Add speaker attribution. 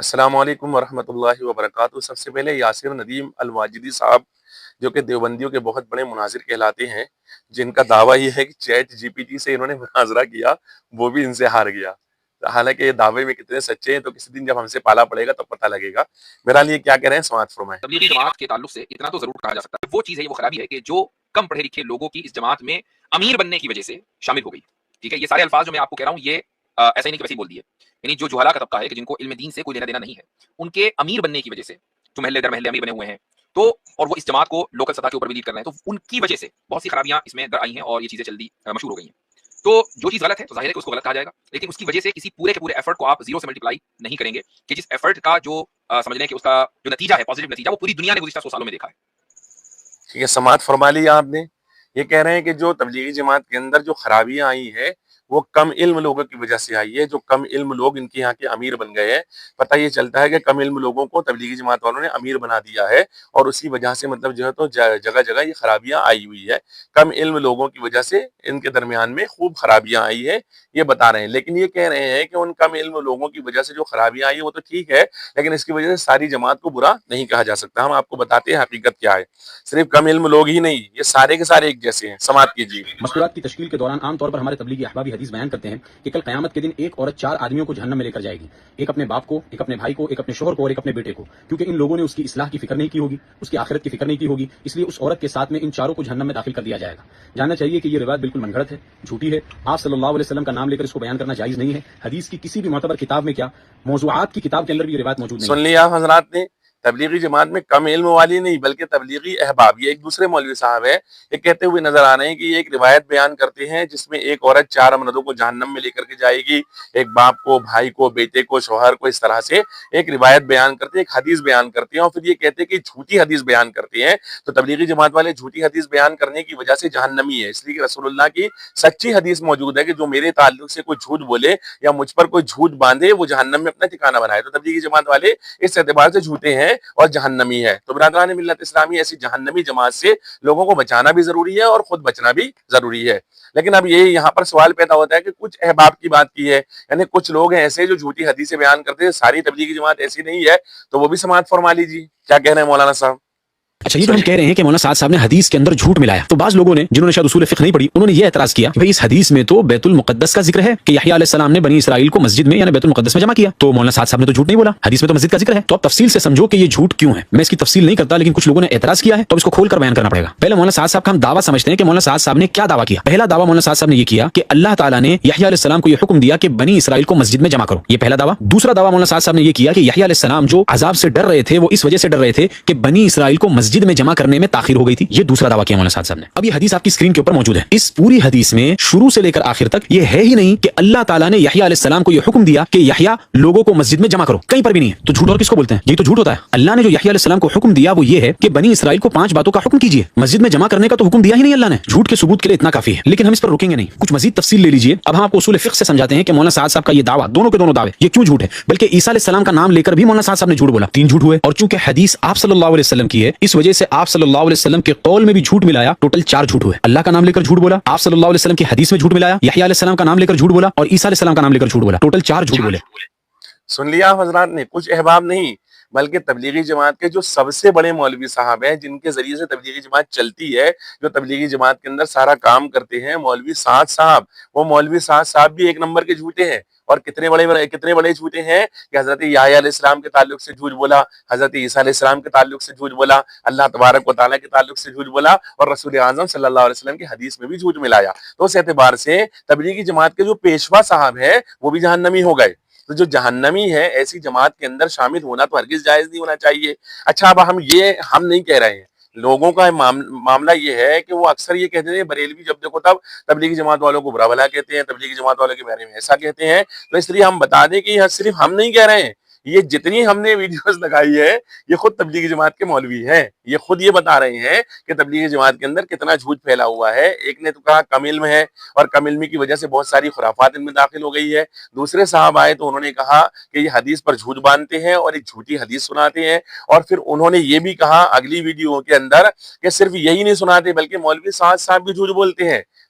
Speaker 1: السلام علیکم ورحمۃ اللہ وبرکاتہ۔ سب سے پہلے یاسر ندیم الواجدی صاحب جو کہ دیوبندیوں کے بہت بڑے مناظر کہلاتے ہیں، جن کا دعویٰ یہ ہے کہ چیٹ جی پی ٹی سے انہوں نے مناظرہ کیا، وہ بھی ان سے ہار گیا۔ حالانکہ یہ دعوے میں کتنے سچے ہیں تو کسی دن جب ہم سے پالا پڑے گا تو پتہ لگے گا۔ بہرحال یہ کیا کہہ رہے ہیں سماعت فرمائیں۔
Speaker 2: تبلیغی جماعت کے تعلق سے اتنا تو ضرور کہا جا سکتا ہے، وہ چیز ہے، وہ خرابی ہے کہ جو کم پڑھے لکھے لوگوں کی اس جماعت میں امیر بننے کی وجہ سے شامل ہو گئی۔ ٹھیک ہے، یہ سارے الفاظ جو میں آپ کو کہہ رہا ہوں یہ ایسا ہی نہیں کہ ویسے ہی بول دیے، یعنی جو جہلا کا طبقہ ہے کہ جن کو علم دین سے کوئی لینا دینا نہیں ہے، ان کے امیر بننے کی وجہ سے، جو محلے در محلے امیر بنے ہوئے ہیں تو، اور وہ اس جماعت کو لوکل سطح کے اوپر بھی لیڈ کر رہے ہیں، تو ان کی وجہ سے بہت سی خرابیاں اس میں در آئی ہیں اور یہ چیزیں جلدی مشہور ہو گئی ہیں۔ تو جو چیز غلط ہے تو ظاہر ہے کہ اس کو غلط کہا جائے گا، لیکن اس کی وجہ سے کسی پورے کے پورے ایفرٹ کو آپ زیرو سے ملٹیپلائی نہیں کریں گے کہ جس ایفرٹ کا جو سمجھ لیں کہ اس کا جو نتیجہ ہے، پازیٹیو نتیجہ، وہ پوری دنیا نے گزشتہ 100 سالوں میں دیکھا ہے۔
Speaker 1: ٹھیک ہے، سماعت فرما لیا آپ نے۔ یہ کہہ رہے ہیں کہ جو تبلیغی جماعت کے اندر جو خرابیاں آئی ہیں وہ کم علم لوگوں کی وجہ سے آئی ہے، جو کم علم لوگ ان کے یہاں کے امیر بن گئے ہیں۔ پتہ یہ چلتا ہے کہ کم علم لوگوں کو تبلیغی جماعت والوں نے امیر بنا دیا ہے، اور اسی وجہ سے مطلب جو ہے تو جگہ جگہ یہ خرابیاں آئی ہوئی ہے۔ کم علم لوگوں کی وجہ سے ان کے درمیان میں خوب خرابیاں آئی ہے، یہ بتا رہے ہیں۔ لیکن یہ کہہ رہے ہیں کہ ان کم علم لوگوں کی وجہ سے جو خرابیاں آئی ہیں وہ تو ٹھیک ہے، لیکن اس کی وجہ سے ساری جماعت کو برا نہیں کہا جا سکتا۔ ہم آپ کو بتاتے ہیں حقیقت کیا ہے۔ صرف کم علم لوگ ہی نہیں، یہ سارے کے سارے ایک جیسے ہیں۔ سماعت کیجیے۔
Speaker 3: مستورات کی تشکیل کے دوران عام طور پر ہمارے تبلیغی احباب حدیث بیان کرتے ہیں کہ کل قیامت کے دن ایک عورت 4 آدمیوں کو جہنم میں لے کر جائے گی، ایک اپنے باپ کو، ایک اپنے بھائی کو، ایک اپنے شوہر کو اور ایک اپنے بیٹے کو، کیونکہ ان لوگوں نے اس کی اصلاح کی فکر نہیں کی ہوگی، اس کی آخرت کی فکر نہیں کی ہوگی، اس لیے اس عورت کے ساتھ میں ان چاروں کو جہنم میں داخل کر دیا جائے گا۔ جاننا چاہیے کہ یہ روایت بالکل من گھڑت ہے، جھوٹی ہے۔ آپ صلی اللہ علیہ وسلم کا نام لے کر اس کو بیان کرنا جائز نہیں ہے۔ حدیث کی کسی بھی معتبر کتاب میں کیا، موضوعات کی کتاب کے اندر بھی یہ روایت موجود نہیں ہے۔
Speaker 1: سن لیا حضرات نے، تبلیغی جماعت میں کم علم والی نہیں بلکہ تبلیغی احباب، یہ ایک دوسرے مولوی صاحب ہے، یہ کہتے ہوئے نظر آ رہے ہیں کہ یہ ایک روایت بیان کرتے ہیں جس میں ایک عورت 4 مردوں کو جہنم میں لے کر کے جائے گی، ایک باپ کو، بھائی کو، بیٹے کو، شوہر کو، اس طرح سے ایک روایت بیان کرتے ہیں، ایک حدیث بیان کرتے ہیں، اور پھر یہ کہتے ہیں کہ جھوٹی حدیث بیان کرتے ہیں۔ تو تبلیغی جماعت والے جھوٹی حدیث بیان کرنے کی وجہ سے جہنمی ہے، اس لیے کہ رسول اللہ کی سچی حدیث موجود ہے کہ جو میرے تعلق سے کوئی جھوٹ بولے یا مجھ پر کوئی جھوٹ باندھے وہ جہنم میں اپنا ٹھکانہ بنائے۔ تو تبلیغی جماعت والے اس اعتبار سے جھوٹے ہیں اور جہنمی ہے۔ تو برادران ملت اسلامی، ایسی جہنمی جماعت سے لوگوں کو بچانا بھی ضروری ہے اور خود بچنا بھی ضروری ہے۔ لیکن اب یہ یہاں پر سوال پیدا ہوتا ہے کہ کچھ احباب کی بات کی ہے، یعنی کچھ لوگ ہیں ایسے جو جھوٹی حدیثیں بیان کرتے ہیں، ساری تبلیغی جماعت ایسی نہیں ہے، تو وہ بھی سماعت فرما لیجیے۔ کیا کہہ رہے ہیں مولانا صاحب؟
Speaker 3: اچھا، یہ جو ہم کہہ رہے ہیں کہ مولانا سعد صاحب نے حدیث کے اندر جھوٹ ملایا، تو بعض لوگوں نے جنہوں نے شاید اصول فقہ نہیں پڑھی انہوں نے یہ اعتراض کیا کہ بھئی اس حدیث میں تو بیت المقدس کا ذکر ہے کہ یحییٰ علیہ السلام نے بنی اسرائیل کو مسجد میں یعنی بیت المقدس میں جمع کیا، تو مولانا سعد صاحب نے تو جھوٹ نہیں بولا، حدیث میں تو مسجد کا ذکر ہے۔ تو اب تفصیل سے سمجھو کہ یہ جھوٹ کیوں ہے۔ میں اس کی تفصیل نہیں کرتا، لیکن کچھ لوگوں نے اعتراض کیا ہے تو اس کو کھول کر بیان کرنا پڑے گا۔ پہلے مولانا سعد صاحب کا ہم دعویٰ سمجھتے ہیں کہ مولانا سعد صاحب نے کیا دعویٰ کیا۔ پہلا دعویٰ مولانا سعد صاحب نے یہ کیا کہ اللہ تعالیٰ نے یحییٰ علیہ السلام کو یہ حکم دیا کہ بنی اسرائیل کو مسجد میں جمع کرو، یہ پہلا دعویٰ۔ دوسرا دعویٰ مولانا سعد صاحب نے یہ کیا کہ یحییٰ علیہ السلام جو عذاب سے ڈر رہے تھے وہ اس وجہ سے ڈر رہے تھے کہ بنی اسرائیل کو مسجد میں جمع کرنے میں تاخیر ہو گئی تھی، یہ دوسرا دعویٰ کیا مولانا سعد صاحب نے۔ اب یہ حدیث آپ کی اسکرین کے اوپر موجود ہے۔ اس پوری حدیث میں شروع سے لے کر آخر تک یہ ہے ہی نہیں کہ اللہ تعالیٰ نے یحییٰ علیہ السلام کو یہ حکم دیا کہ یحییٰ لوگوں کو مسجد میں جمع کرو، کہیں پر بھی نہیں ہے۔ تو جھوٹ اور کس کو بولتے ہیں؟ یہ تو جھوٹ ہوتا ہے۔ اللہ نے جو یحییٰ علیہ السلام کو حکم دیا وہ یہ ہے کہ بنی اسرائیل کو 5 باتوں کا حکم کیجیے، مسجد میں جمع کرنے کا تو حکم دیا ہی نہیں اللہ نے۔ جھوٹ کے ثبوت کے لیے اتنا کافی ہے، لیکن ہم اس پر رکیں گے نہیں، کچھ مزید تفصیل لے لیجیے۔ اب ہم آپ کو اصول فقہ سے سمجھاتے ہیں کہ مولانا سعد صاحب کا یہ دعویٰ، دونوں کے دونوں دعوے، یہ کیوں جھوٹ ہے، بلکہ عیسیٰ علیہ السلام کا نام لے کر بھی مولانا سعد صاحب نے جھوٹ بولا، 3 جھوٹ ہوئے۔ اور چونکہ حدیث آپ صلی اللہ علیہ وسلم کی ہے، اس وجہ سے آپ صلی اللہ علیہ وسلم کے قول میں بھی جھوٹ ملایا، ٹوٹل 4 جھوٹ ہوئے۔ اللہ کا نام لے کر جھوٹ بولا، آپ صلی اللہ علیہ وسلم کی حدیث میں جھوٹ ملایا، یحییٰ علیہ السلام کا نام لے کر جھوٹ بولا، اور عیسیٰ علیہ السلام کا نام لے کر جھوٹ بولا، ٹوٹل 4 جھوٹ بولے۔
Speaker 1: سن لیا حضرات نے، کچھ احباب نہیں بلکہ تبلیغی جماعت کے جو سب سے بڑے مولوی صاحب ہیں جن کے ذریعے سے تبلیغی جماعت چلتی ہے، جو تبلیغی جماعت کے اندر سارا کام کرتے ہیں، مولوی سعد صاحب، وہ مولوی سعد صاحب بھی ایک نمبر کے جھوٹے ہیں۔ اور کتنے بڑے جھوٹے ہیں کہ حضرت یحییٰ علیہ السلام کے تعلق سے جھوٹ بولا، حضرت عیسیٰ علیہ السلام کے تعلق سے جھوٹ بولا، اللہ تبارک و تعالیٰ کے تعلق سے جھوٹ بولا، اور رسول اعظم صلی اللہ علیہ وسلم کی حدیث میں بھی جھوٹ ملایا۔ تو اس اعتبار سے تبلیغی جماعت کے جو پیشوا صاحب ہیں وہ بھی جہنمی ہو گئے۔ تو جو جہنمی ہے ایسی جماعت کے اندر شامل ہونا تو ہرگز جائز نہیں ہونا چاہیے۔ اچھا، اب ہم نہیں کہہ رہے ہیں، لوگوں کا معاملہ یہ ہے کہ وہ اکثر یہ کہتے ہیں بریلوی جب دیکھو تب تبلیغی جماعت والوں کو برا بھلا کہتے ہیں، تبلیغی جماعت والوں کے بارے میں ایسا کہتے ہیں۔ تو اس لیے ہم بتا دیں کہ یہ صرف ہم نہیں کہہ رہے ہیں، یہ جتنی ہم نے ویڈیوز لگائی ہے یہ خود تبلیغی جماعت کے مولوی ہیں، یہ خود یہ بتا رہے ہیں کہ تبلیغی جماعت کے اندر کتنا جھوٹ پھیلا ہوا ہے۔ ایک نے تو کہا کم علم ہے اور کم علمی کی وجہ سے بہت ساری خرافات ان میں داخل ہو گئی ہے، دوسرے صاحب آئے تو انہوں نے کہا کہ یہ حدیث پر جھوٹ باندھتے ہیں اور ایک جھوٹی حدیث سناتے ہیں، اور پھر انہوں نے یہ بھی کہا اگلی ویڈیو کے اندر کہ صرف یہی نہیں سناتے بلکہ مولوی سعد صاحب بھی جھوٹ بولتے ہیں۔